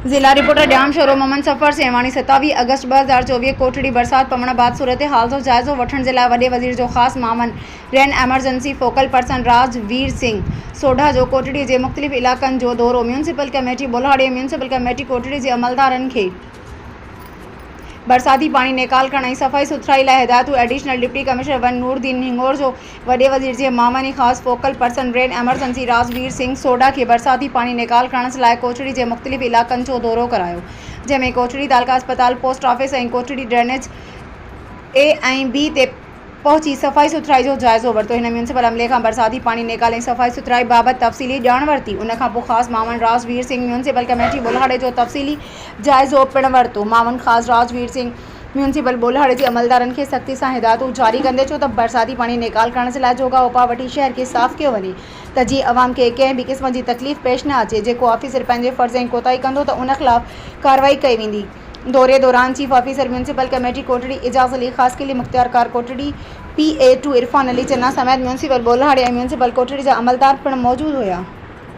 ज़िला reporter dam sorrow Mohammad सफ़र सेवाणी 27 अगस्त 2024 कोटड़ी बरसात पवण बाद सूरत हाल जो जायज़ो वठण जे लाइ वॾे वज़ीर जो ख़ासि मामन rain emergency focal person Rajveer Singh Sodha जो कोटड़ी के मुख़्तलिफ़ इलाक़नि जो दौरो। म्यूनसिपल कमेटी बुल्हाड़े म्यूनसिपल कमेटी कोटड़ी के अमलदारनि खे बरसाती पानी निकाल करण सफ़ाई सुथराई लाइ हिदायतूं। Additional deputy commissioner one Nooruddin Hingor जो वॾे वज़ीर जे मामनी ख़ासि focal person rain emergency Rajveer Singh Sodha के बरसाती पानी निकाल करण लाइ कोटड़ी के मुख़्तलिफ़ इलाक़नि जो दौरो करायो, जंहिंमें कोटड़ी तालुका अस्पताल पोस्ट ऑफिस ऐं कोटड़ी ड्रेनेज ए ऐं बी ते पहुची सफ़ाई सुथराई जो जाइज़ो वरितो। हिन म्यूनसिपल अमले खां बरसाती पानी निकाल ऐं सफ़ाई सुथराई बाबति तफ़सीली ॼाण वरिती। उन खां पोइ ख़ासि मामन राजवीर सिंह म्यूनसिपल कमेटी बुल्हाड़े जो तफ़सीली जाइज़ो पिणु वरितो। मामन ख़ासि राजवीर सिंह म्यूनसिपल बुल्हाड़े जे अमलदारनि खे सख़्ती सां हिदायतूं जारी कंदे चयो त बरसाती पानी निकाल करण जे लाइ जोगा उपाउ वठी शहर खे साफ़ कयो वञे त जीअं अवाम खे कंहिं बि क़िस्म जी तकलीफ़ पेश न अचे। जेको ऑफिसर पंहिंजे फ़र्ज़ ऐं कोताही कंदो त उन ख़िलाफ़ कार्रवाई कई वेंदी। दौरे दौरान chief officer municipal committee Kotri एजाज़ अली ख़ासि किली मुख्तियार कार कोटड़ी PA2 इरफान अली चन्ना समेत म्यूनसिपल बुल्हाड़े ऐं म्यूनसिपल कोटड़ी जा अमलदार पिणु मौजूदु हुआ।